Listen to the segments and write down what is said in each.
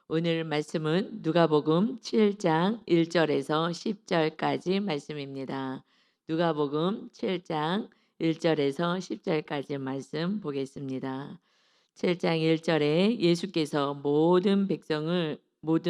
오늘 말씀은 누가복음 7장 1절에서 10절까지 말씀입니다. 누가복음 7장 1절에서 10절까지 말씀 보겠습니다. 7장 1절에 예수께서 모든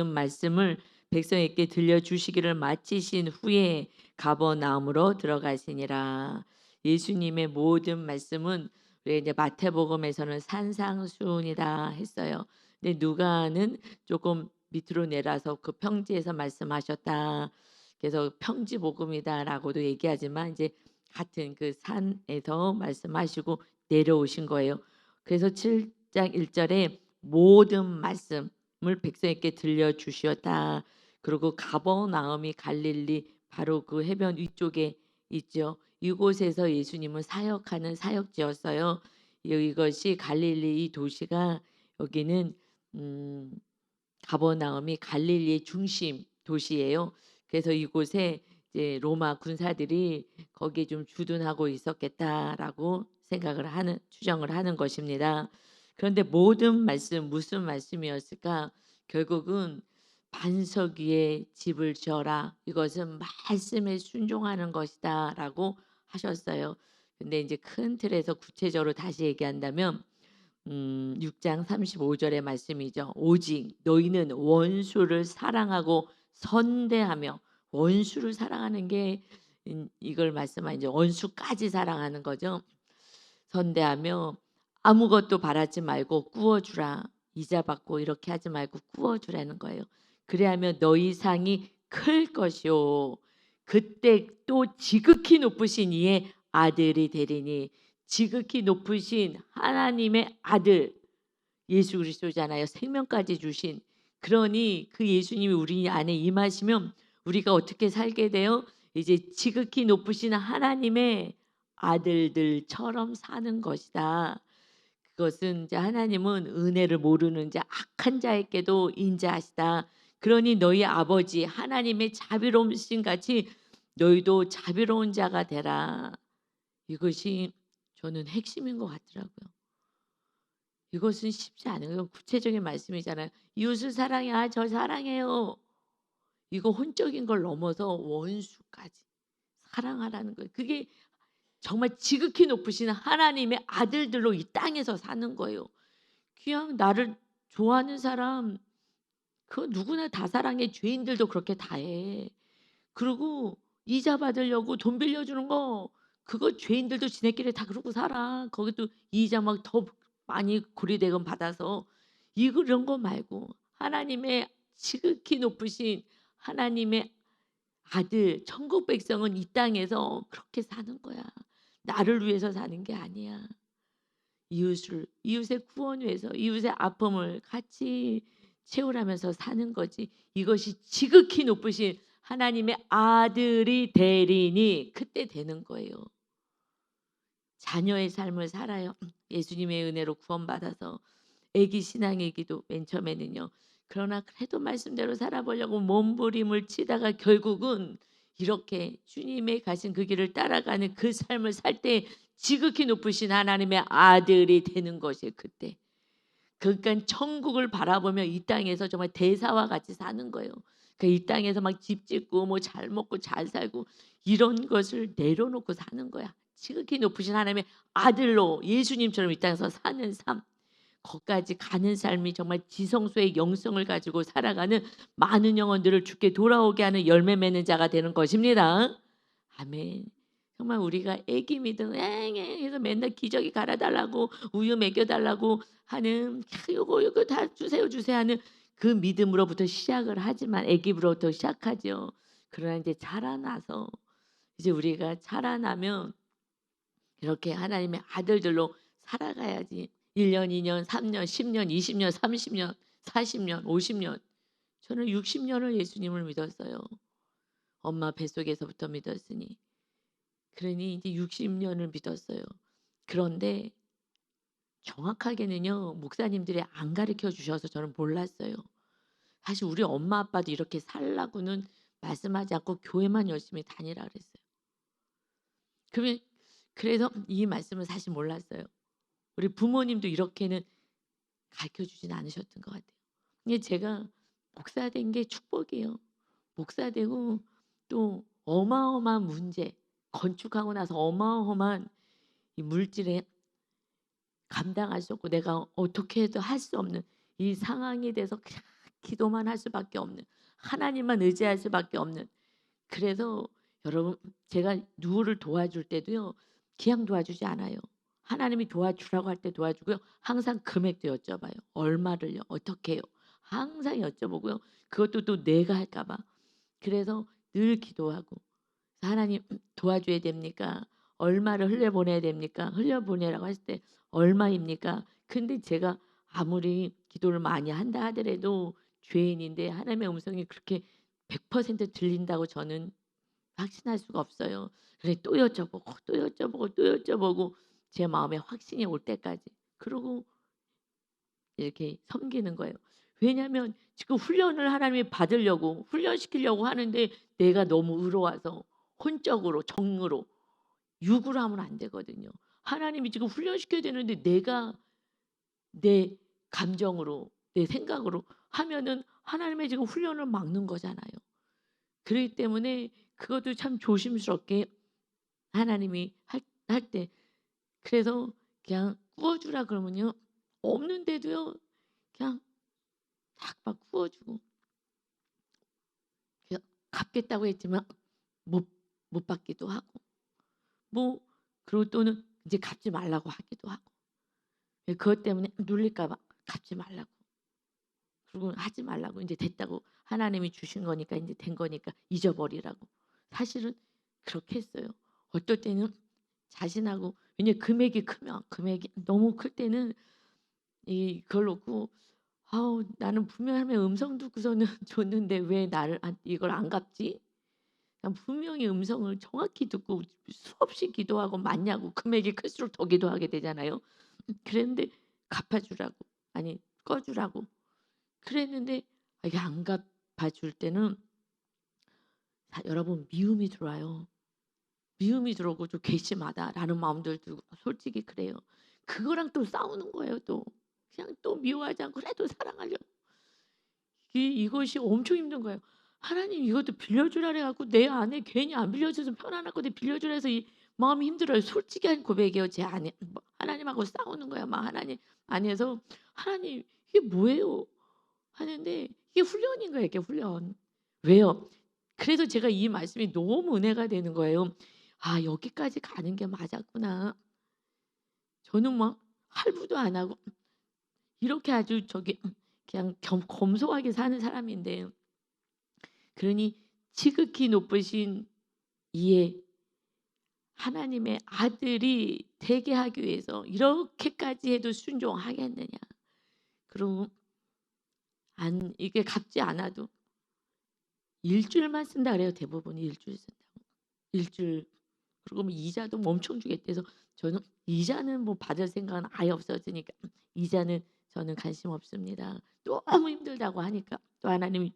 말씀을 백성에게 들려주시기를 마치신 후에 가버나움으로 들어가시니라. 예수님의 모든 말씀은 우리 이제 마태복음에서는 산상수훈이다 했어요. 근데 누가는 조금 밑으로 내려서 그 평지에서 말씀하셨다. 그래서 평지복음이다라고도 얘기하지만 이제 같은 그 산에서 말씀하시고 내려오신 거예요. 그래서 7장 1절에 모든 말씀을 백성에게 들려주시었다. 그리고 가버나움이 갈릴리 바로 그 해변 위쪽에 있죠. 이곳에서 예수님은 사역하는 사역지였어요. 이것이 갈릴리 이 도시가 여기는 음, 가버나움이 갈릴리의 중심 도시예요. 그래서 이곳에 이제 로마 군사들이 거기에 좀 주둔하고 있었겠다라고 추정을 하는 것입니다. 그런데 모든 말씀 무슨 말씀이었을까? 결국은 반석 위에 집을 지어라. 이것은 말씀에 순종하는 것이다라고 하셨어요. 근데 이제 큰 틀에서 구체적으로 다시 얘기한다면 6장 35절의 말씀이죠. 오직 너희는 원수를 사랑하고 선대하며 원수를 사랑하는 게 이걸 말씀하는 이제 원수까지 사랑하는 거죠. 선대하며 아무것도 바라지 말고 꾸어주라. 이자 받고 이렇게 하지 말고 꾸어주라는 거예요. 그래야면 너희 상이 클 것이요. 그때 또 지극히 높으신 이의 아들이 되리니 지극히 높으신 하나님의 아들 예수 그리스도잖아요. 생명까지 주신. 그러니 그 예수님이 우리 안에 임하시면 우리가 어떻게 살게 돼요? 이제 지극히 높으신 하나님의 아들들처럼 사는 것이다. 그것은 이제 하나님은 은혜를 모르는 자 악한 자에게도 인자하시다. 그러니 너희 아버지 하나님의 자비로우신 같이 너희도 자비로운 자가 되라. 이것이 저는 핵심인 것 같더라고요. 이것은 쉽지 않은 건 구체적인 말씀이잖아요. 이웃을 사랑해. 저 사랑해요. 이거 혼적인 걸 넘어서 원수까지 사랑하라는 거예요. 그게 정말 지극히 높으신 하나님의 아들들로 이 땅에서 사는 거예요. 그냥 나를 좋아하는 사람 그거 누구나 다 사랑해. 죄인들도 그렇게 다 해. 그리고 이자 받으려고 돈 빌려주는 거 그거 죄인들도 지네끼리 다 그러고 살아. 거기도 이자 막 더 많이 고리대금 받아서 이런 거 말고 하나님의 지극히 높으신 하나님의 아들 천국 백성은 이 땅에서 그렇게 사는 거야. 나를 위해서 사는 게 아니야. 이웃의 구원 위해서 이웃의 아픔을 같이 채우라면서 사는 거지. 이것이 지극히 높으신 하나님의 아들이 되리니 그때 되는 거예요. 자녀의 삶을 살아요. 예수님의 은혜로 구원받아서 애기 신앙이기도 맨 처음에는요. 그러나 그래도 말씀대로 살아보려고 몸부림을 치다가 결국은 이렇게 주님의 가신 그 길을 따라가는 그 삶을 살 때 지극히 높으신 하나님의 아들이 되는 것이 그때. 그러니까 천국을 바라보며 이 땅에서 정말 대사와 같이 사는 거예요. 그러니까 이 땅에서 막 집 짓고 뭐 잘 먹고 잘 살고 이런 것을 내려놓고 사는 거야. 지극히 높으신 하나님의 아들로 예수님처럼 이 땅에서 사는 삶. 거기까지 가는 삶이 정말 지성소의 영성을 가지고 살아가는 많은 영혼들을 주께 돌아오게 하는 열매 맺는 자가 되는 것입니다. 아멘. 정말 우리가 애기 믿음 해서 맨날 기저귀 갈아달라고 우유 먹여달라고 하는 요거 다 주세요 하는 그 믿음으로부터 시작을 하지만 애기부터 시작하죠. 그러나 이제 자라나서 이제 우리가 자라나면 이렇게 하나님의 아들들로 살아가야지. 1년, 2년, 3년, 10년, 20년, 30년, 40년, 50년. 저는 60년을 예수님을 믿었어요. 엄마 뱃속에서부터 믿었으니. 그러니 이제 60년을 믿었어요. 그런데 정확하게는요. 목사님들이 안 가르쳐 주셔서 저는 몰랐어요. 사실 우리 엄마 아빠도 이렇게 살라고는 말씀하지 않고 교회만 열심히 다니라 그랬어요. 그러면 그래서 이 말씀을 사실 몰랐어요. 우리 부모님도 이렇게는 가르쳐 주진 않으셨던 것 같아요. 이게 제가 목사 된 게 축복이에요. 목사 되고 또 어마어마한 문제, 건축하고 나서 어마어마한 이 물질에 감당할 수 없고 내가 어떻게 해도 할 수 없는 이 상황에 대해서 그냥 기도만 할 수밖에 없는, 하나님만 의지할 수밖에 없는. 그래서 여러분, 제가 누구를 도와줄 때도요, 그냥 도와주지 않아요. 하나님이 도와주라고 할 때 도와주고요. 항상 금액도 여쭤봐요. 얼마를요? 어떻게 해요? 항상 여쭤보고요. 그것도 또 내가 할까 봐. 그래서 늘 기도하고, 하나님 도와줘야 됩니까? 얼마를 흘려보내야 됩니까? 흘려보내라고 했을 때 얼마입니까? 근데 제가 아무리 기도를 많이 한다 하더라도 죄인인데 하나님의 음성이 그렇게 100% 들린다고 저는 확신할 수가 없어요. 그래 또 여쭤보고 또 여쭤보고 또 여쭤보고 제 마음에 확신이 올 때까지 그러고 이렇게 섬기는 거예요. 왜냐하면 지금 훈련을 하나님이 받으려고 훈련시키려고 하는데 내가 너무 의로워서 혼적으로 정으로 육으로 하면 안 되거든요. 하나님이 지금 훈련시켜야 되는데 내가 내 감정으로 내 생각으로 하면은 하나님의 지금 훈련을 막는 거잖아요. 그렇기 때문에 그것도 참 조심스럽게 하나님이 할 때 그래서 그냥 구워 주라 그러면요. 없는데도요. 그냥 딱 막 구워 주고 그냥 갚겠다고 했지만 못 못 받기도 하고 뭐 그리고 또는 이제 갚지 말라고 하기도 하고 그것 때문에 눌릴까 봐 갚지 말라고 그리고 하지 말라고 이제 됐다고 하나님이 주신 거니까 이제 된 거니까 잊어버리라고 사실은 그렇게 했어요. 어떨 때는 자신하고 왜냐 금액이 크면 금액이 너무 클 때는 그걸 놓고 아우 나는 분명 하나님의 음성 듣고서는 줬는데 왜 나를 이걸 안 갚지? 난 분명히 음성을 정확히 듣고 수없이 기도하고 맞냐고 금액이 클수록 더 기도하게 되잖아요. 그랬는데 갚아주라고 아니 꺼주라고 그랬는데 이게 안 갚아줄 때는 여러분 미움이 들어와요. 미움이 들어오고 좀 괘씸하다라는 마음들 들고 솔직히 그래요. 그거랑 또 싸우는 거예요 또. 그냥 또 미워하지 않고 그래도 사랑하려고. 이것이 엄청 힘든 거예요. 하나님 이것도 빌려주라 그래 갖고 내 안에 괜히 안 빌려줘서 편안할 건데 빌려주라 해서 이 마음이 힘들어요. 솔직한 고백이에요. 제 안에 뭐 하나님하고 싸우는 거야. 막 하나님 안에서 하나님 이게 뭐예요? 하는데 이게 훈련인 거예요. 이게 훈련. 왜요? 그래서 제가 이 말씀이 너무 은혜가 되는 거예요. 아 여기까지 가는 게 맞았구나. 저는 막 할부도 안 하고 이렇게 아주 저기 그냥 검소하게 사는 사람인데 그러니 지극히 높으신 이의 하나님의 아들이 되게 하기 위해서 이렇게까지 해도 순종하겠느냐. 그럼 안 이게 갚지 않아도 일주일만 쓴다 그래요. 대부분 일주일 쓴다고. 일주일 그리고 뭐 이자도 뭐 엄청 주겠대. 서 저는 이자는 뭐 받을 생각은 아예 없었으니까 이자는 저는 관심 없습니다. 너무 힘들다고 하니까 또 하나님이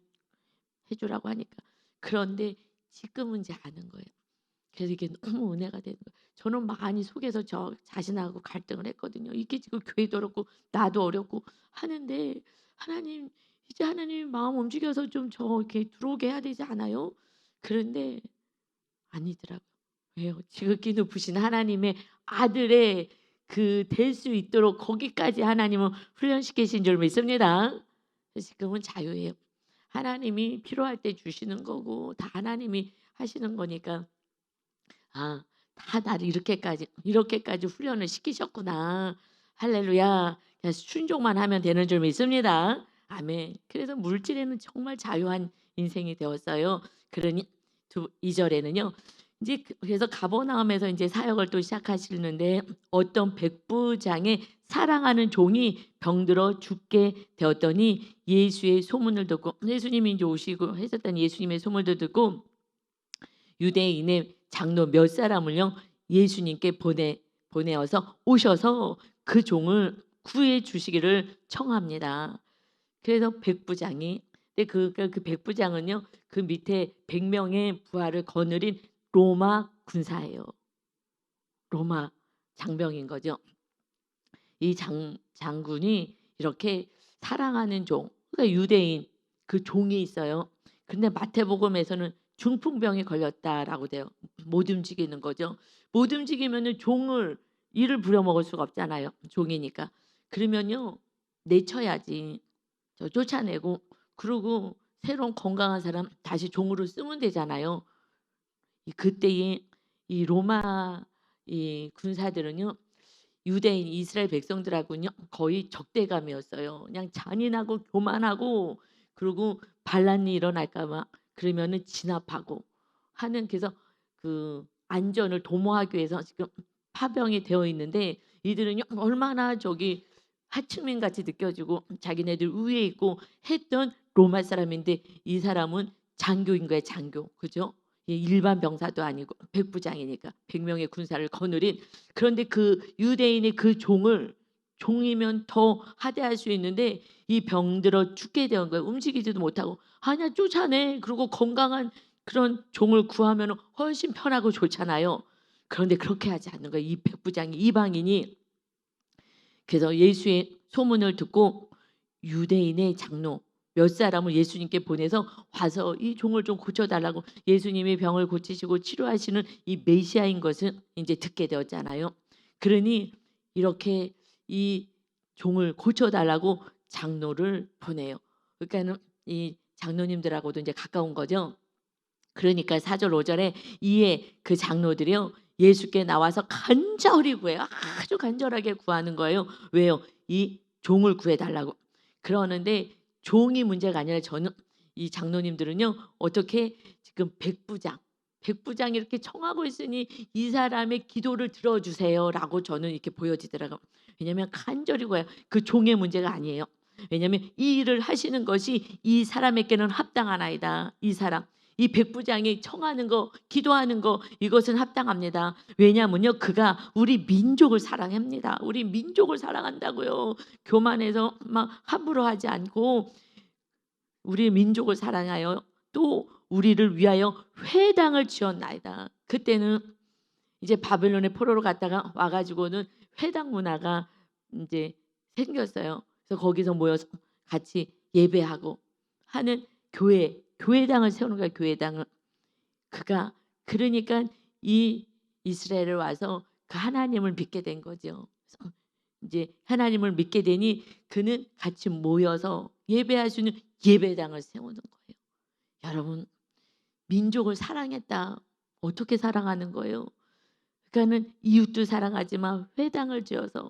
해 주라고 하니까. 그런데 지금은 이제 아는 거예요. 그래서 이게 너무 은혜가 되는 거예요. 저는 많이 속에서 저 자신하고 갈등을 했거든요. 이게 지금 교회도 어렵고 나도 어렵고 하는데 하나님 이제 하나님 마음 움직여서 좀 저 이렇게 들어오게 해야 되지 않아요? 그런데 아니더라고요. 왜요? 지극히 높으신 하나님의 아들의 그 될 수 있도록 거기까지 하나님은 훈련시키신 줄 믿습니다. 그래서 지금은 자유예요. 하나님이 필요할 때 주시는 거고 다 하나님이 하시는 거니까 아, 다 나를 이렇게까지 훈련을 시키셨구나. 할렐루야. 그냥 순종만 하면 되는 줄 믿습니다. 아멘. 그래서 물질에는 정말 자유한 인생이 되었어요. 그러니 2절에는요. 이제 그래서 가버나움에서 이제 사역을 또 시작하시는데 어떤 백부장의 사랑하는 종이 병들어 죽게 되었더니 예수의 소문을 듣고 예수님이 이제 오시고 하셨던 예수님의 소문을 듣고 유대인의 장로 몇 사람을요 예수님께 보내어서 오셔서 그 종을 구해 주시기를 청합니다. 그래서 백부장이 근데 그 백부장은요 그 밑에 100명의 부하를 거느린 로마 군사예요. 로마 장병인 거죠. 이 장군이 이렇게 사랑하는 종 그러니까 유대인 그 종이 있어요. 근데 마태복음에서는 중풍병에 걸렸다라고 돼요. 못 움직이는 거죠. 못 움직이면은 종을 이를 부려먹을 수가 없잖아요. 종이니까. 그러면요 내쳐야지. 쫓아내고 그러고 새로운 건강한 사람 다시 종으로 쓰면 되잖아요. 그때에 이 로마 이 군사들은요 유대인 이스라엘 백성들하고는요 거의 적대감이었어요. 그냥 잔인하고 교만하고 그리고 반란이 일어날까 봐 그러면은 진압하고 하는 그래서 그 안전을 도모하기 위해서 지금 파병이 되어 있는데 이들은요 얼마나 저기 하층민 같이 느껴지고 자기네들 위에 있고 했던 로마 사람인데 이 사람은 장교인 거예요, 장교. 그죠? 일반 병사도 아니고 백부장이니까 100명의 군사를 거느린 그런데 그 유대인의 그 종을 종이면 더 하대할 수 있는데 이 병들어 죽게 된 거예요. 움직이지도 못하고 아니야 쫓아내. 그리고 건강한 그런 종을 구하면 훨씬 편하고 좋잖아요. 그런데 그렇게 하지 않는 거예요. 이 백부장이 이방인이 그래서 예수의 소문을 듣고 유대인의 장로 몇 사람을 예수님께 보내서 와서 이 종을 좀 고쳐달라고 예수님이 병을 고치시고 치료하시는 이 메시아인 것을 이제 듣게 되었잖아요. 그러니 이렇게 이 종을 고쳐달라고 장로를 보내요. 그러니까는 이 장로님들하고도 이제 가까운 거죠. 그러니까 4절 5절에 이에 그 장로들이요 예수께 나와서 간절히 구해요. 아주 간절하게 구하는 거예요. 왜요? 이 종을 구해달라고. 그러는데 종이 문제가 아니라 저는 이 장로님들은요 어떻게 지금 백부장이 이렇게 청하고 있으니 이 사람의 기도를 들어주세요라고 저는 이렇게 보여지더라고요. 왜냐하면 간절히 구해요. 그 종의 문제가 아니에요. 왜냐하면 이 일을 하시는 것이 이 사람에게는 합당하나이다. 이 사람 이 백부장이 청하는 거 기도하는 거 이것은 합당합니다. 왜냐하면요 그가 우리 민족을 사랑합니다. 우리 민족을 사랑한다고요. 교만해서 막 함부로 하지 않고 우리 민족을 사랑하여 또 우리를 위하여 회당을 지었나이다. 그때는 이제 바벨론의 포로로 갔다가 와가지고는 회당 문화가 이제 생겼어요. 그래서 거기서 모여서 같이 예배하고 하는 교회당을 세우는 거야. 교회당을 그가 그러니까 이 이스라엘을 와서 그 하나님을 믿게 된 거죠. 그래서 이제 하나님을 믿게 되니 그는 같이 모여서 예배할 수 있는 예배당을 세우는 거예요. 여러분 민족을 사랑했다. 어떻게 사랑하는 거예요? 그러니까는 이웃도 사랑하지만 회당을 지어서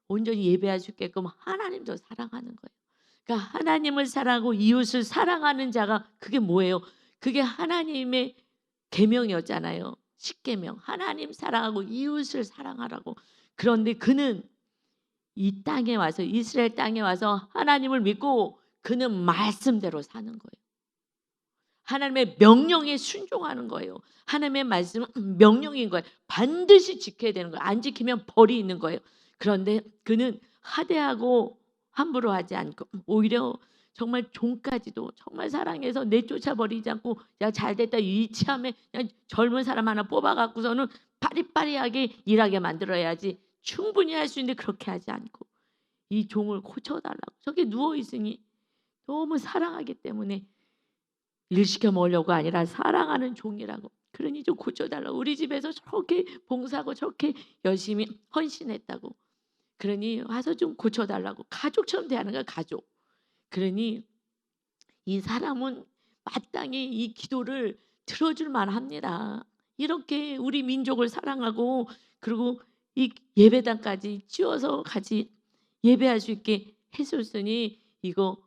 온전히 예배할 수 있게끔 하나님도 사랑하는 거예요. 그러니까 하나님을 사랑하고 이웃을 사랑하는 자가 그게 뭐예요? 그게 하나님의 계명이었잖아요. 십계명. 하나님 사랑하고 이웃을 사랑하라고. 그런데 그는 이 땅에 와서 이스라엘 땅에 와서 하나님을 믿고 그는 말씀대로 사는 거예요. 하나님의 명령에 순종하는 거예요. 하나님의 말씀은 명령인 거예요. 반드시 지켜야 되는 거예요. 안 지키면 벌이 있는 거예요. 그런데 그는 하대하고 함부로 하지 않고 오히려 정말 종까지도 정말 사랑해서 내쫓아 버리지 않고 야 잘됐다 이참에 그냥 젊은 사람 하나 뽑아갖고서는 빠리빠리하게 일하게 만들어야지 충분히 할 수 있는데 그렇게 하지 않고 이 종을 고쳐달라고 저게 누워있으니 너무 사랑하기 때문에 일 시켜 먹으려고 아니라 사랑하는 종이라고. 그러니 좀 고쳐달라고. 우리 집에서 저렇게 봉사하고 저렇게 열심히 헌신했다고. 그러니 와서 좀 고쳐달라고. 가족처럼 대하는 거야 가족. 그러니 이 사람은 마땅히 이 기도를 들어줄 만합니다. 이렇게 우리 민족을 사랑하고 그리고 이 예배당까지 지어서 같이 예배할 수 있게 해줬으니 이거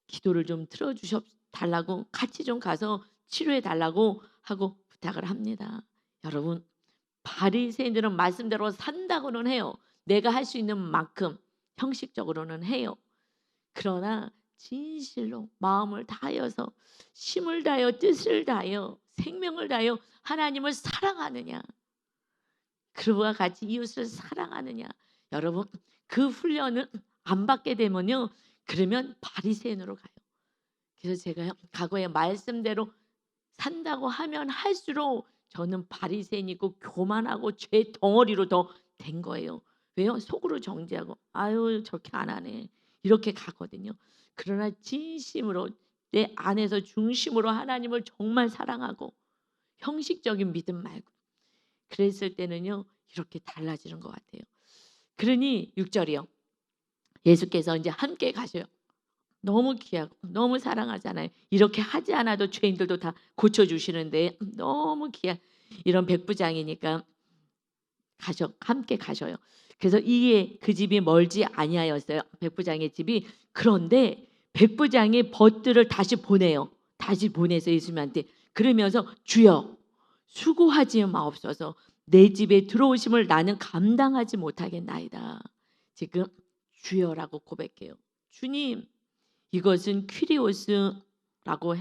기도를 좀 들어주셔 달라고 같이 좀 가서 치료해 달라고 하고 부탁을 합니다. 여러분 바리새인들은 말씀대로 산다고는 해요. 내가 할 수 있는 만큼 형식적으로는 해요. 그러나 진실로 마음을 다하여서 힘을 다하여 뜻을 다하여 생명을 다하여 하나님을 사랑하느냐 그와 같이 이웃을 사랑하느냐 여러분 그 훈련을 안 받게 되면요 그러면 바리새인으로 가요. 그래서 제가 과거에 말씀대로 산다고 하면 할수록 저는 바리새인이고 교만하고 죄 덩어리로 더 된 거예요. 왜요? 속으로 정죄하고 아유 저렇게 안 하네. 이렇게 가거든요. 그러나 진심으로 내 안에서 중심으로 하나님을 정말 사랑하고 형식적인 믿음 말고 그랬을 때는요. 이렇게 달라지는 것 같아요. 그러니 6절이요. 예수께서 이제 함께 가셔요. 너무 귀하고 너무 사랑하잖아요. 이렇게 하지 않아도 죄인들도 다 고쳐주시는데 너무 귀한 이런 백부장이니까 함께 가셔요. 그래서 이게 그 집이 멀지 아니하였어요. 백부장의 집이. 그런데 백부장이 벗들을 다시 보내요. 다시 보내서 예수님한테 그러면서 주여 수고하지 마옵소서. 내 집에 들어오심을 나는 감당하지 못하겠나이다. 지금 주여라고 고백해요. 주님, 이것은 퀴리오스라고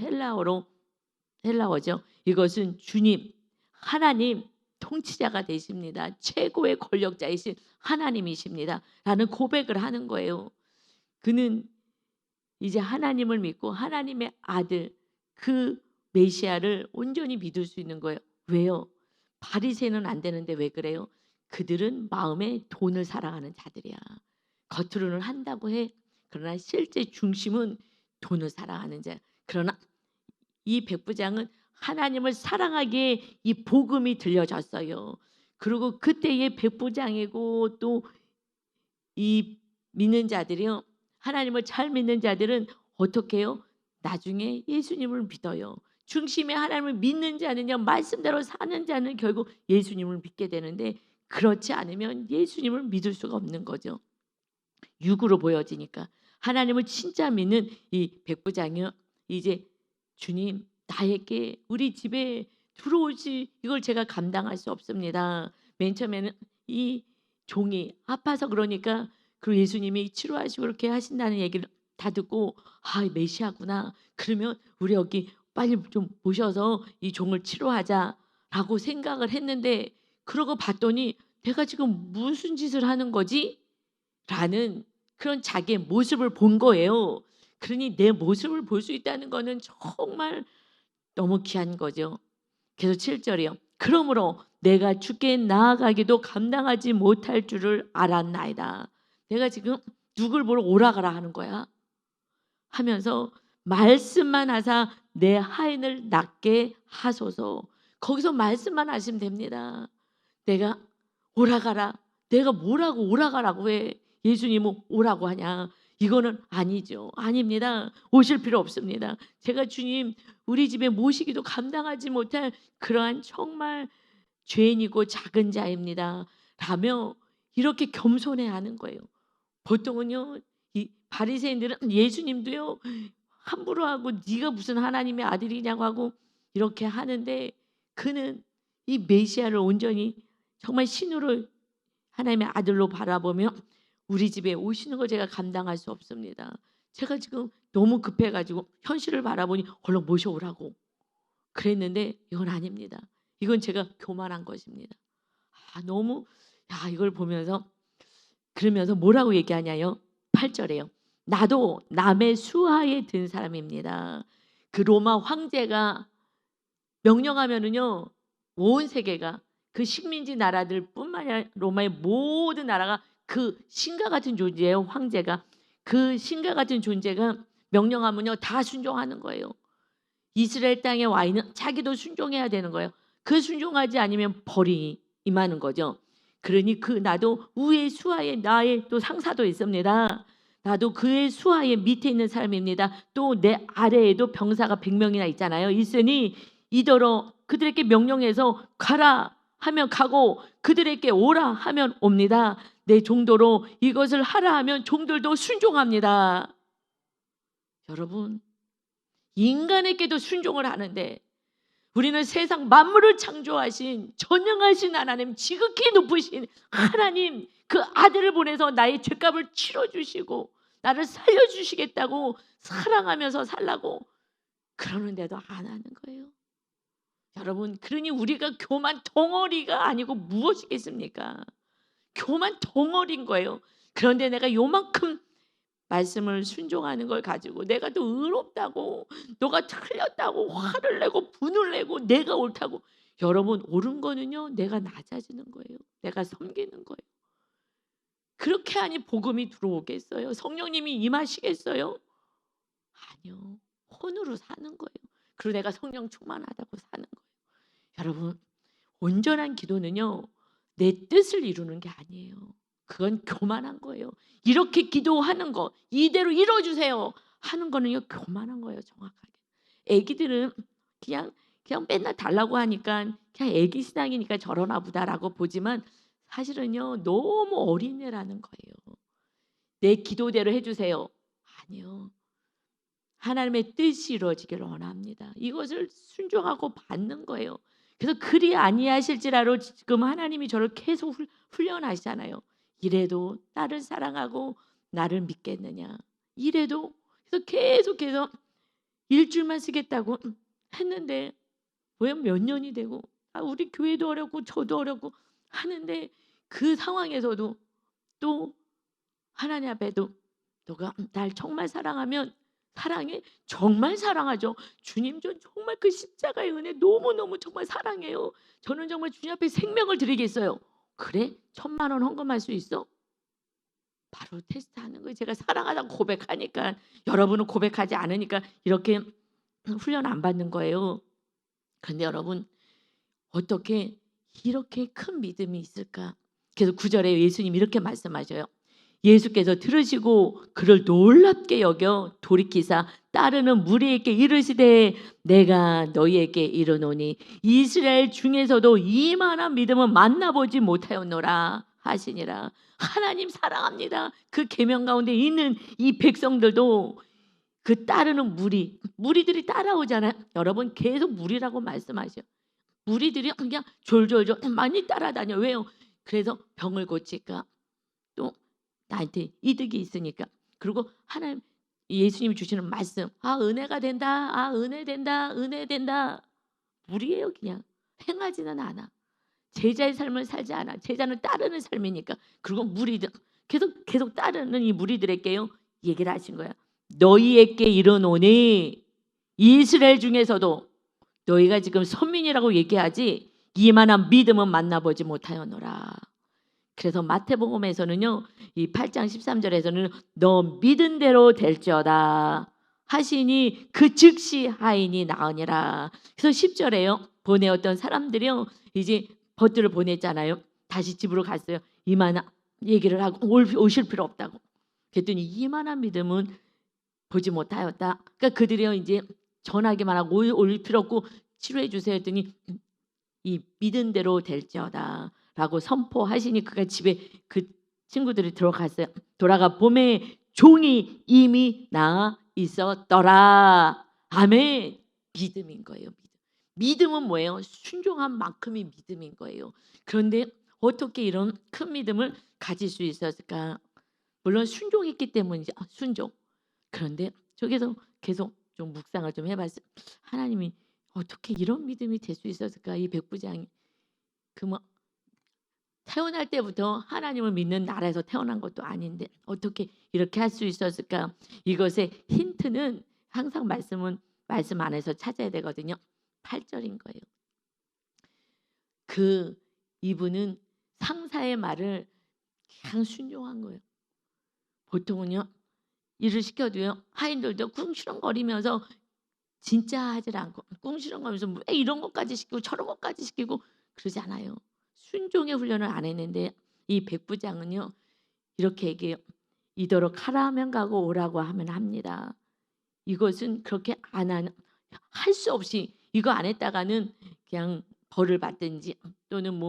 헬라어죠. 이것은 주님, 하나님 통치자가 되십니다. 최고의 권력자이신 하나님이십니다. 라는 고백을 하는 거예요. 그는 이제 하나님을 믿고 하나님의 아들 그 메시아를 온전히 믿을 수 있는 거예요. 왜요? 바리새인은 안 되는데 왜 그래요? 그들은 마음에 돈을 사랑하는 자들이야. 겉으로는 한다고 해. 그러나 실제 중심은 돈을 사랑하는 자. 그러나 이 백부장은 하나님을 사랑하기에 이 복음이 들려졌어요. 그리고 그때의 백부장이고 또 이 믿는 자들이요. 하나님을 잘 믿는 자들은 어떻게 해요? 나중에 예수님을 믿어요. 중심에 하나님을 믿는 자는요. 말씀대로 사는 자는 결국 예수님을 믿게 되는데 그렇지 않으면 예수님을 믿을 수가 없는 거죠. 육으로 보여지니까. 하나님을 진짜 믿는 이 백부장이요. 이제 주님 나에게 우리 집에 들어오시 이걸 제가 감당할 수 없습니다. 맨 처음에는 이 종이 아파서 그러니까 그리고 예수님이 치료하시고 그렇게 하신다는 얘기를 다 듣고 아 메시아구나. 그러면 우리 여기 빨리 좀 모셔서 이 종을 치료하자라고 생각을 했는데 그러고 봤더니 내가 지금 무슨 짓을 하는 거지? 라는 그런 자기의 모습을 본 거예요. 그러니 내 모습을 볼 수 있다는 거는 정말 너무 귀한 거죠. 그래서 7절이요. 그러므로 내가 주께 나아가기도 감당하지 못할 줄을 알았나이다. 내가 지금 누굴 보러 오라가라 하는 거야. 하면서 말씀만 하사 내 하인을 낫게 하소서. 거기서 말씀만 하시면 됩니다. 내가 오라가라. 내가 뭐라고 오라가라고 해. 예수님은 오라고 하냐. 이거는 아니죠. 아닙니다. 오실 필요 없습니다. 제가 주님 우리 집에 모시기도 감당하지 못할 그러한 정말 죄인이고 작은 자입니다. 라며 이렇게 겸손해 하는 거예요. 보통은요. 이 바리새인들은 예수님도요. 함부로 하고 네가 무슨 하나님의 아들이냐고 하고 이렇게 하는데 그는 이 메시아를 온전히 정말 신으로 하나님의 아들로 바라보며 우리 집에 오시는 거 제가 감당할 수 없습니다. 제가 지금 너무 급해가지고 현실을 바라보니 얼른 모셔오라고 그랬는데 이건 아닙니다. 이건 제가 교만한 것입니다. 너무 이걸 보면서 그러면서 뭐라고 얘기하냐요? 8절에요. 나도 남의 수하에 든 사람입니다. 그 로마 황제가 명령하면은요 온 세계가 그 식민지 나라들뿐만 아니라 로마의 모든 나라가 그 신과 같은 존재예요. 황제가 그 신과 같은 존재가 명령하면요 다 순종하는 거예요. 이스라엘 땅에 와 있는 자기도 순종해야 되는 거예요. 그 순종하지 않으면 벌이 임하는 거죠. 그러니 그 나도 우의 수하에 나의 또 상사도 있습니다. 나도 그의 수하에 밑에 있는 사람입니다. 또 내 아래에도 병사가 100명이나 있잖아요. 있으니 이더러 그들에게 명령해서 가라 하면 가고 그들에게 오라 하면 옵니다. 내 종도로 이것을 하라 하면 종들도 순종합니다. 여러분 인간에게도 순종을 하는데 우리는 세상 만물을 창조하신 전능하신 하나님 지극히 높으신 하나님 그 아들을 보내서 나의 죄값을 치러주시고 나를 살려주시겠다고 사랑하면서 살라고 그러는데도 안 하는 거예요. 여러분 그러니 우리가 교만 덩어리가 아니고 무엇이겠습니까? 교만 덩어리인 거예요. 그런데 내가 요만큼 말씀을 순종하는 걸 가지고 내가 또 의롭다고 너가 틀렸다고 화를 내고 분을 내고 내가 옳다고 여러분 옳은 거는요 내가 낮아지는 거예요. 내가 섬기는 거예요. 그렇게 하니 복음이 들어오겠어요? 성령님이 임하시겠어요? 아니요. 혼으로 사는 거예요. 그리고 내가 성령 충만하다고 사는 거예요. 여러분, 온전한 기도는요, 내 뜻을 이루는 게 아니에요. 그건 교만한 거예요. 이렇게 기도하는 거, 이대로 이뤄주세요 하는 거는요, 교만한 거예요, 정확하게. 애기들은 그냥 맨날 달라고 하니까 그냥 애기 신앙이니까 저러나 보다라고 보지만 사실은요, 너무 어린애라는 거예요. 내 기도대로 해주세요. 아니요. 하나님의 뜻이 이루어지기를 원합니다. 이것을 순종하고 받는 거예요. 그래서 그리 아니하실지라도 지금 하나님이 저를 계속 훈련하시잖아요. 이래도 나를 사랑하고 나를 믿겠느냐. 이래도 그래서 계속해서 일주일만 쓰겠다고 했는데 왜 몇 년이 되고 우리 교회도 어렵고 저도 어렵고 하는데 그 상황에서도 또 하나님 앞에도 너가 날 정말 사랑하면 사랑해? 정말 사랑하죠. 주님 전 정말 그 십자가의 은혜 너무너무 정말 사랑해요. 저는 정말 주님 앞에 생명을 드리겠어요. 그래? 1,000,000원 헌금할 수 있어? 바로 테스트하는 거예요. 제가 사랑하다고 고백하니까 여러분은 고백하지 않으니까 이렇게 훈련 안 받는 거예요. 그런데 여러분 어떻게 이렇게 큰 믿음이 있을까? 그래서 9절에 예수님이 이렇게 말씀하셔요. 예수께서 들으시고 그를 놀랍게 여겨 돌이키사 따르는 무리에게 이르시되 내가 너희에게 이르노니 이스라엘 중에서도 이만한 믿음은 만나보지 못하였노라 하시니라. 하나님 사랑합니다. 그 계명 가운데 있는 이 백성들도 그 따르는 무리들이 따라오잖아요. 여러분 계속 무리라고 말씀하셔. 무리들이 그냥 졸졸졸 많이 따라다녀. 왜요? 그래서 병을 고칠까? 또 나한테 이득이 있으니까. 그리고 하나님 예수님이 주시는 말씀. 은혜가 된다. 은혜 된다. 은혜 된다. 무리예요, 그냥. 행하지는 않아. 제자의 삶을 살지 않아. 제자는 따르는 삶이니까. 그리고 무리들 계속 따르는 이 무리들에게요. 얘기를 하신 거야. 너희에게 이르노니 이스라엘 중에서도 너희가 지금 선민이라고 얘기하지 이만한 믿음은 만나보지 못하였노라. 그래서 마태복음에서는요. 이 8장 13절에서는 너 믿은 대로 될지어다 하시니 그 즉시 하인이 나으니라. 그래서 10절에요. 보내었던 사람들이요. 이제 벗들을 보냈잖아요. 다시 집으로 갔어요. 이만한 얘기를 하고 오실 필요 없다고. 그랬더니 이만한 믿음은 보지 못하였다. 그러니까 그들이요 이제 전하기만 하고 올 필요 없고 치료해 주세요 했더니 이 믿은 대로 될지어다라고 선포하시니 그가 집에 그 친구들이 들어갔어요. 돌아가 봄에 종이 이미 나아 있었더라. 아멘. 믿음인 거예요. 믿음은 뭐예요? 순종한 만큼이 믿음인 거예요. 그런데 어떻게 이런 큰 믿음을 가질 수 있었을까? 물론 순종했기 때문이죠. 순종. 그런데 저기서 계속 좀 묵상을 좀 해봤어요. 하나님이 어떻게 이런 믿음이 될 수 있었을까? 이 백부장이 뭐 태어날 때부터 하나님을 믿는 나라에서 태어난 것도 아닌데 어떻게 이렇게 할 수 있었을까? 이것의 힌트는 항상 말씀 안에서 찾아야 되거든요. 8절인 거예요. 그 이분은 상사의 말을 그냥 순종한 거예요. 보통은요. 일을 시켜도요. 하인들도 꿍시렁거리면서 진짜 하질 않고 꿍시렁거리면서 왜 이런 것까지 시키고 저런 것까지 시키고 그러지 않아요. 순종의 훈련을 안 했는데 이 백부장은요. 이렇게 얘기해요. 이더러 가라 하면 가고 오라고 하면 합니다. 이것은 그렇게 안 하는 할 수 없이 이거 안 했다가는 그냥 벌을 받든지 또는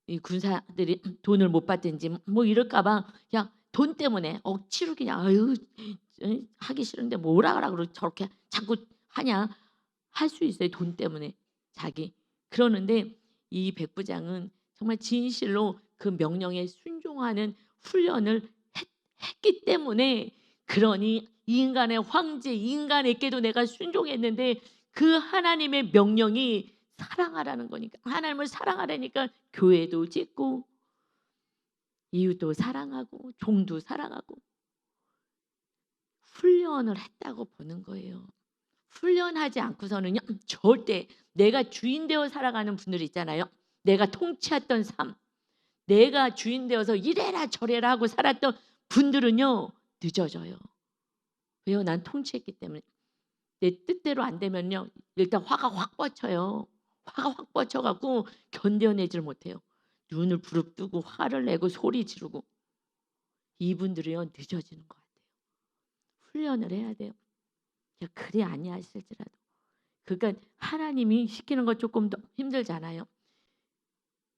이 군사들이 돈을 못 받든지 뭐 이럴까봐 그냥 돈 때문에 억지로 그냥 하기 싫은데 뭐라 하라 그러고 저렇게 자꾸 하냐 할 수 있어요. 돈 때문에 자기 그러는데 이 백부장은 정말 진실로 그 명령에 순종하는 훈련을 했기 때문에 그러니 인간의 황제 인간에게도 내가 순종했는데 그 하나님의 명령이 사랑하라는 거니까 하나님을 사랑하라니까 교회도 짓고 이웃도 사랑하고 종도 사랑하고 훈련을 했다고 보는 거예요. 훈련하지 않고서는요 절대 내가 주인 되어 살아가는 분들 있잖아요. 내가 통치했던 삶 내가 주인 되어서 이래라 저래라 하고 살았던 분들은요 늦어져요. 왜요? 난 통치했기 때문에. 내 뜻대로 안 되면요 일단 화가 확 뻗쳐요. 화가 확 뻗쳐 갖고 견뎌내질 못해요. 눈을 부릅뜨고 화를 내고 소리 지르고. 이분들이요 늦어지는 것 같아요. 훈련을 해야 돼요. 그리 아니하실지라도. 그러니까 하나님이 시키는 거 조금 더 힘들잖아요.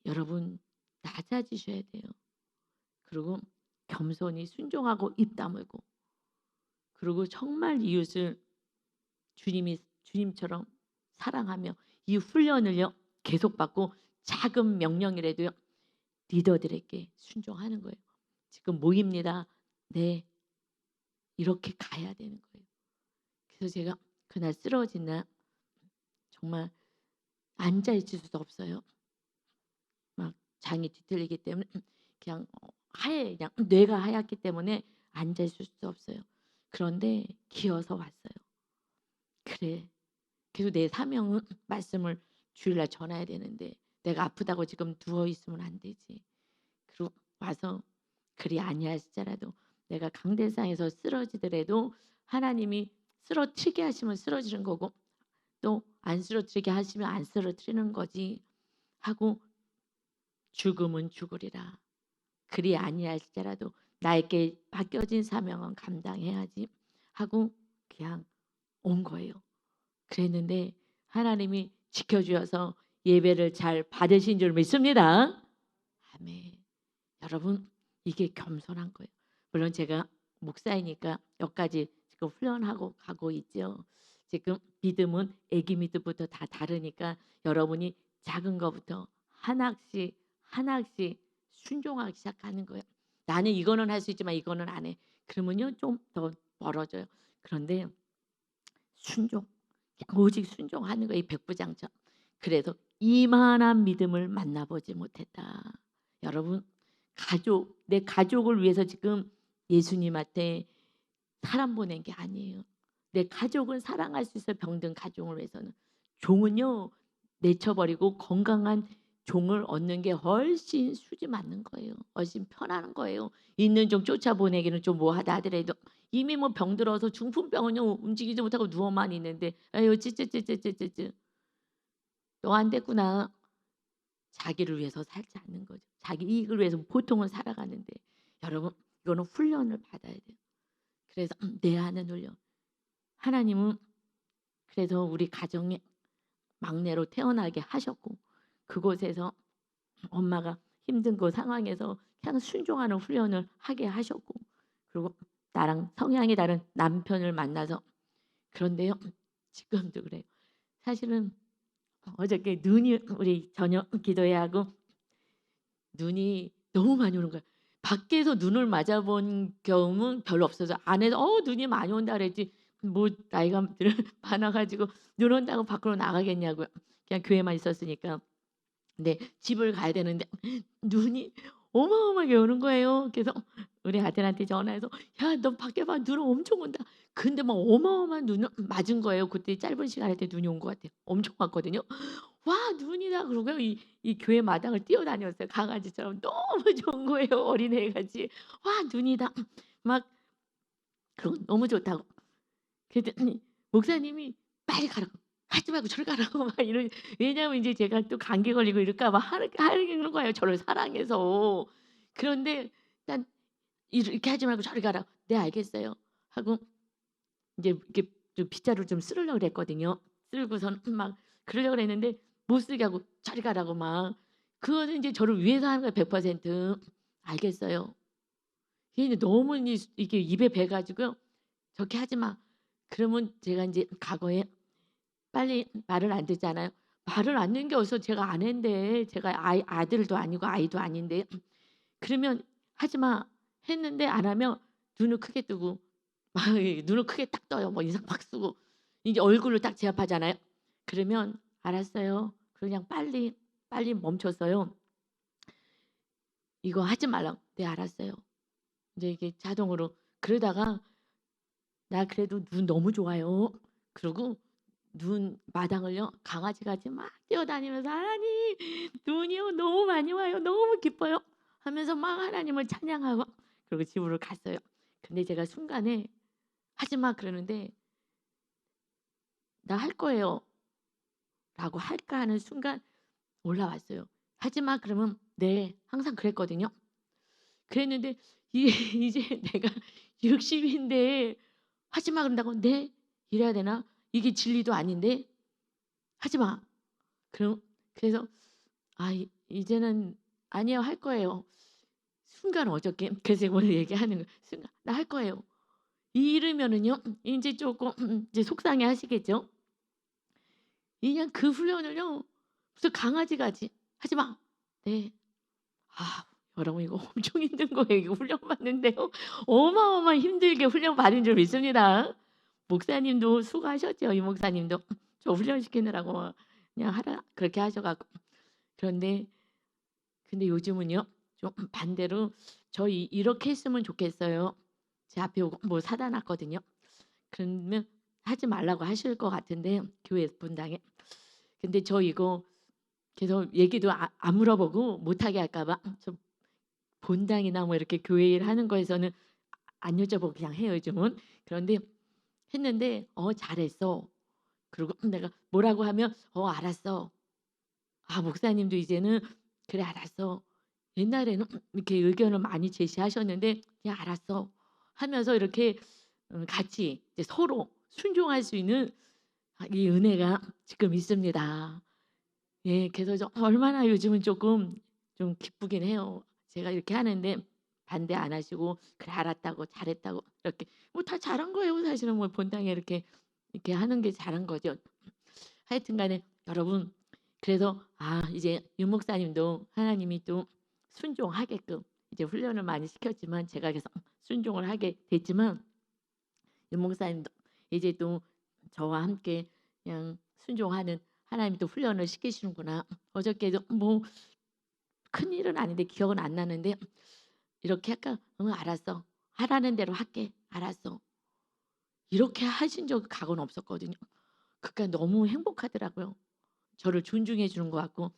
여러분 낮아지셔야 돼요. 그리고 겸손히 순종하고 입 다물고, 그리고 정말 이웃을 주님처럼 사랑하며 이 훈련을요 계속 받고 작은 명령이라도요 리더들에게 순종하는 거예요. 지금 모입니다. 네, 이렇게 가야 되는 거예요. 그래서 제가 그날 쓰러진 날 정말 앉아 있을 수도 없어요. 막 장이 뒤틀리기 때문에 그냥 그냥 뇌가 하얗기 때문에 앉아 있을 수도 없어요. 그런데 기어서 왔어요. 그래, 계속 내 사명은 말씀을 주일날 전해야 되는데 내가 아프다고 지금 누워 있으면 안 되지. 그리고 와서 그리 아니하시더라도 내가 강대상에서 쓰러지더라도 하나님이 쓰러뜨리게 하시면 쓰러지는 거고 또 안 쓰러뜨리게 하시면 안 쓰러뜨리는 거지 하고 죽음은 죽으리라. 그리 아니할지라도 나에게 맡겨진 사명은 감당해야지 하고 그냥 온 거예요. 그랬는데 하나님이 지켜주셔서 예배를 잘 받으신 줄 믿습니다. 아멘. 여러분 이게 겸손한 거예요. 물론 제가 목사이니까 여기까지 지금 훈련하고 가고 있죠. 지금 믿음은 애기 믿음부터 다 다르니까 여러분이 작은 거부터 하나씩 하나씩 순종하기 시작하는 거예요. 나는 이거는 할 수 있지만 이거는 안 해. 그러면요 좀 더 멀어져요. 그런데 순종, 오직 순종하는 거예요. 이 백부장처럼. 그래서 이만한 믿음을 만나보지 못했다. 여러분 내 가족을 위해서 지금 예수님한테 사람 보낸 게 아니에요. 내 가족은 사랑할 수 있어요. 병든 가족을 위해서는. 종은요 내쳐버리고 건강한 종을 얻는 게 훨씬 수지 맞는 거예요. 훨씬 편한 거예요. 있는 종 쫓아보내기는 좀 뭐하다 하더라도 이미 뭐 병들어서 중풍병은요 움직이지 못하고 누워만 있는데 아유 찌찌찌찌찌찌 너 안 됐구나. 자기를 위해서 살지 않는 거죠. 자기 이익을 위해서 보통은 살아가는데 여러분 이거는 훈련을 받아야 돼요. 그래서 내 안은 훈련. 하나님은 그래서 우리 가정에 막내로 태어나게 하셨고 그곳에서 엄마가 힘든 그 상황에서 그냥 순종하는 훈련을 하게 하셨고 그리고 나랑 성향이 다른 남편을 만나서 그런데요 지금도 그래요. 사실은 어저께 눈이 우리 저녁 기도회 하고 눈이 너무 많이 오는 거야. 밖에서 눈을 맞아본 경험은 별로 없어서 안에서 눈이 많이 온다 그랬지 뭐 나이가 많아 가지고 눈 온다고 밖으로 나가겠냐고요. 그냥 교회만 있었으니까. 근데 집을 가야 되는데 눈이 어마어마하게 오는 거예요. 그래서 우리 아들한테 전화해서 "야 너 밖에 봐. 눈 엄청 온다." 근데 막 어마어마한 눈을 맞은 거예요. 그때 짧은 시간에 눈이 온 것 같아요. 엄청 왔거든요. "와 눈이다." 그러고요. 이 교회 마당을 뛰어다녔어요. 강아지처럼 너무 좋은 거예요. 어린애같이. "와 눈이다." 막 그러고 너무 좋다고. 그랬더니 목사님이 "빨리 가라고. 하지 말고 저리 가라고." 막 왜냐하면 이제 제가 또 감기 걸리고 이럴까 봐 하는 거예요, 저를 사랑해서. 그런데 일단 "이렇게 하지 말고 저리 가라." "네 알겠어요." 하고 이제 이렇게 좀 빗자루를 좀 쓸으려고 그랬거든요. 쓸고선 막 그러려고 그랬는데 못 쓰게 하고 "저리 가라."고 막. 그거는 인제 저를 위해서 하는 거예요 100%. "알겠어요." 이게 너무 이게 입에 배 가지고요. "저렇게 하지 마." 그러면 제가 인제 과거에 빨리 말을 안 듣잖아요. 말을 안 듣는 게 어디서 제가 아내인데 제가 아들도 아니고 아이도 아닌데 그러면 "하지 마." 했는데 안 하면 눈을 크게 뜨고 막 눈을 크게 딱 떠요. 뭐 인상 막 쓰고 이제 얼굴을 딱 제압하잖아요. 그러면 "알았어요." 그냥 빨리 멈췄어요. "이거 하지 말라고." "네 알았어요." 인제 이게 자동으로 그러다가 "나 그래도 눈 너무 좋아요." 그러고 눈 마당을요 강아지같이 막 뛰어다니면서 "하나님 눈이요 너무 많이 와요. 너무 기뻐요." 하면서 막 하나님을 찬양하고 그리고 집으로 갔어요. 근데 제가 순간에 "하지 마." 그러는데 "나 할 거예요." 라고 할까 하는 순간 올라왔어요. "하지 마." 그러면 "네." 항상 그랬거든요. 그랬는데 이게 이제 내가 60 인데 "하지 마." 그런다고 "네." 이래야 되나? 이게 진리도 아닌데 "하지 마." 그럼 그래서 이제는 "아니요. 할 거예요." 순간 어저께 그래서 오늘 얘기하는 거예요. 순간 "나 할 거예요." 이러면은요 인제 쪼끔 이제 속상해 하시겠죠? 그냥 그 훈련을요 무슨 강아지같이 "하지 마." "네." 여러분 이거 엄청 힘든 거예요. 이거 훈련 받는데요. 어마어마 힘들게 훈련 받은 줄 믿습니다. 목사님도 수고하셨죠. 이 목사님도 저 훈련시키느라고 그냥 하라 그렇게 하셔 갖고. 그런데 근데 요즘은요 좀 반대로 "저 이렇게 했으면 좋겠어요." 제 앞에 오고 뭐 사다 놨거든요. 그러면 하지 말라고 하실 것 같은데 교회 분당에. 근데 저 이거 계속 얘기도 안 물어보고 못하게 할까 봐 저 본당이나 뭐 이렇게 교회 일 하는 거에서는 안 여쭤보고 그냥 해요 요즘은. 그런데 했는데 잘했어." 그리고 내가 뭐라고 하면 알았어." 목사님도 이제는 "그래 알았어." 옛날에는 이렇게 의견을 많이 제시하셨는데 "그냥 알았어." 하면서 이렇게 같이 이제 서로 순종할 수 있는 이 은혜가 지금 있습니다. 예. 그래서 얼마나 요즘은 쪼끔 좀 기쁘긴 해요. 제가 이렇게 하는데 반대 안 하시고 "그래 알았다고. 잘했다고." 이렇게 뭐 다 잘한 거예요. 사실은 뭐 본당에 이렇게 하는 게 잘한 거죠. 하여튼 간에 여러분 그래서 이제 윤 목사님도 하나님이 또 순종하게끔 이제 훈련을 많이 시켰지만 제가 계속 순종을 하게 됐지만 윤 목사님도 이제 또 저와 함께 그냥 순종하는 하나님이 또 훈련을 시키시는구나. 어저께도 뭐 큰일은 아닌데 기억은 안 나는데 이렇게 약간 "응 알았어. 하라는 대로 할게. 알았어." 이렇게 하신 적 각오는 없었거든요. 그러니까 너무 행복하더라고요. 저를 존중해 주는 것 같고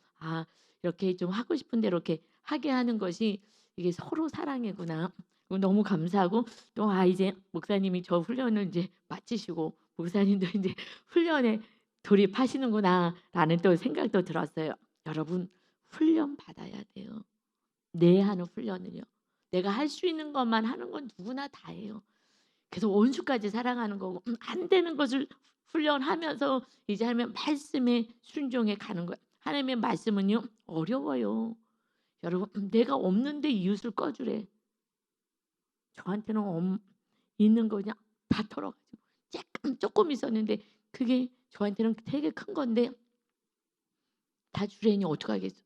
이렇게 좀 하고 싶은 대로 이렇게 하게 하는 것이 이게 서로 사랑이구나. 너무 감사하고 또 이제 목사님이 저 훈련을 인제 마치시고 목사님도 인제 '훈련에 돌입하시는구나.'라는 또 생각도 들었어요. 여러분 훈련 받아야 돼요. 네 하는 훈련을요. 내가 할 수 있는 것만 하는 건 누구나 다 해요. 그래서 원수까지 사랑하는 거고 안 되는 것을 훈련하면서 이제 하나님의 말씀에 순종해 가는 거예요. 하나님의 말씀은요 어려워요. 여러분 내가 없는데 이웃을 꺼주래. 저한테는 있는 거 그냥 다 털어 가지고 쪼끔 있었는데 그게 저한테는 되게 큰 건데 다 주래니 어떡하겠어.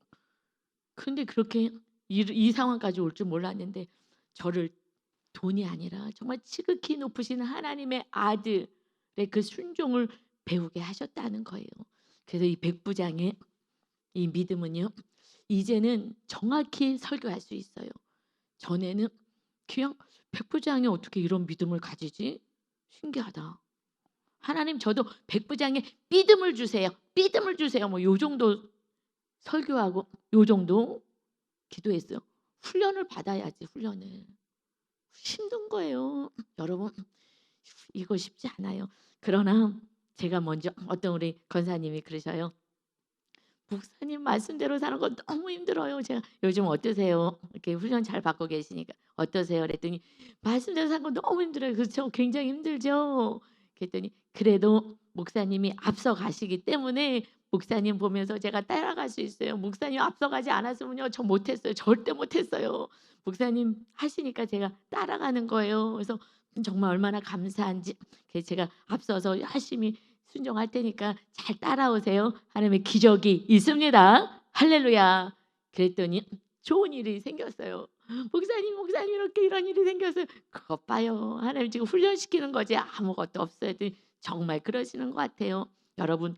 근데 그렇게 이 상황까지 올 줄 몰랐는데 저를 돈이 아니라 정말 지극히 높으신 하나님의 아들의 그 순종을 배우게 하셨다는 거예요. 그래서 이 백부장의 이 믿음은요. 이제는 정확히 설교할 수 있어요. 전에는 그냥 '백부장이 어떻게 이런 믿음을 가지지? 신기하다. 하나님 저도 백부장의 믿음을 주세요. 믿음을 주세요.' 뭐 요 정도 설교하고 요 정도 기도했어요. 훈련을 받아야지 훈련을. 힘든 거예요. 여러분 이거 쉽지 않아요. 그러나 제가 먼저 어떤 우리 권사님이 그러셔요. "목사님 말씀대로 사는 건 너무 힘들어요." 제가 "요즘 어떠세요?" 이렇게 훈련 잘 받고 계시니까 "어떠세요?" 그랬더니 "말씀대로 사는 건 너무 힘들어요." "그렇죠. 굉장히 힘들죠." 그랬더니 "그래도 목사님이 앞서 가시기 때문에 목사님 보면서 제가 따라갈 수 있어요. 목사님 앞서가지 않았으면요 저 못했어요. 절대 못했어요. 목사님 하시니까 제가 따라가는 거예요." 그래서 정말 얼마나 감사한지 그래서 제가 앞서서 열심히 순종할 테니까 잘 따라오세요. 하나님의 기적이 있습니다. 할렐루야. 그랬더니 좋은 일이 생겼어요. 목사님, 목사님 이렇게 이런 일이 생겼어요. 그것 봐요. 하나님 지금 훈련시키는 거지 아무것도 없어요. 했더니 정말 그러시는 것 같아요. 여러분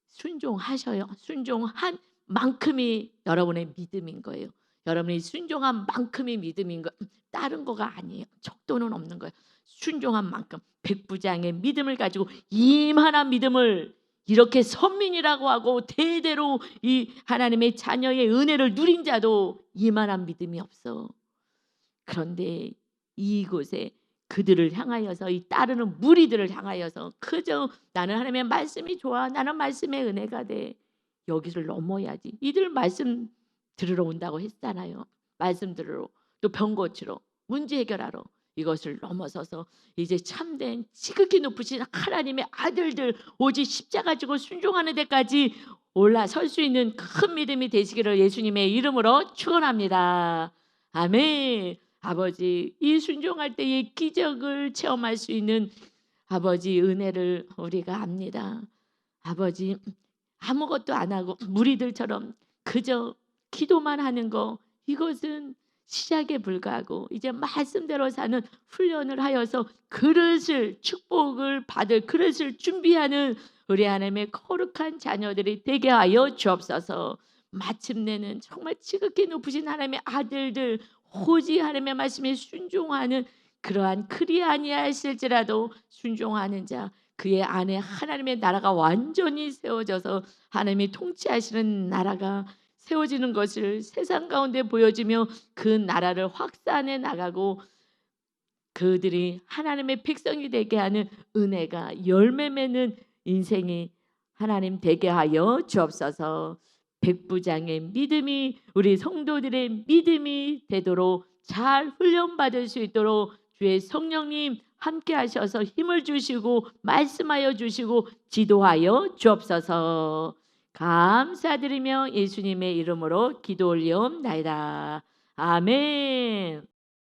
순종하셔요. 순종한 만큼이 여러분의 믿음인 거예요. 여러분이 순종한 만큼이 믿음인 거 다른 거가 아니에요. 척도는 없는 거예요. 순종한 만큼 백부장의 믿음을 가지고 이만한 믿음을 이렇게 선민이라고 하고 대대로 이 하나님의 자녀의 은혜를 누린 자도 이만한 믿음이 없어. 그런데 이곳에 그들을 향하여서, 이 따르는 무리들을 향하여서 그저 나는 하나님의 말씀이 좋아, 나는 말씀의 은혜가 돼, 여기를 넘어야지. 이들 말씀 들으러 온다고 했잖아요. 말씀 들으러, 또 병 고치러, 문제 해결하러. 이것을 넘어서서 이제 참된 지극히 높으신 하나님의 아들들, 오직 십자가 지고 순종하는 데까지 올라설 수 있는 큰 믿음이 되시기를 예수님의 이름으로 축원합니다. 아멘. 아버지, 이 순종할 때의 기적을 체험할 수 있는 아버지 은혜를 우리가 압니다. 아버지, 아무것도 안 하고 무리들처럼 그저 기도만 하는 거, 이것은 시작에 불과하고 이제 말씀대로 사는 훈련을 하여서 그릇을, 축복을 받을 그릇을 준비하는 우리 하나님의 거룩한 자녀들이 되게 하여 주옵소서. 마침내는 정말 지극히 높으신 하나님의 아들들, 오직 하나님의 말씀에 순종하는, 그러한 그리 아니하실지라도 순종하는 자, 그의 안에 하나님의 나라가 완전히 세워져서 하나님이 통치하시는 나라가 세워지는 것을 세상 가운데 보여지며 그 나라를 확산해 나가고 그들이 하나님의 백성이 되게 하는 은혜가 열매 맺는 인생이 하나님 되게 하여 주옵소서. 백부장의 믿음이 우리 성도들의 믿음이 되도록 잘 훈련받을 수 있도록 주의 성령님 함께 하셔서 힘을 주시고 말씀하여 주시고 지도하여 주옵소서. 감사드리며 예수님의 이름으로 기도 올리옵나이다. 아멘.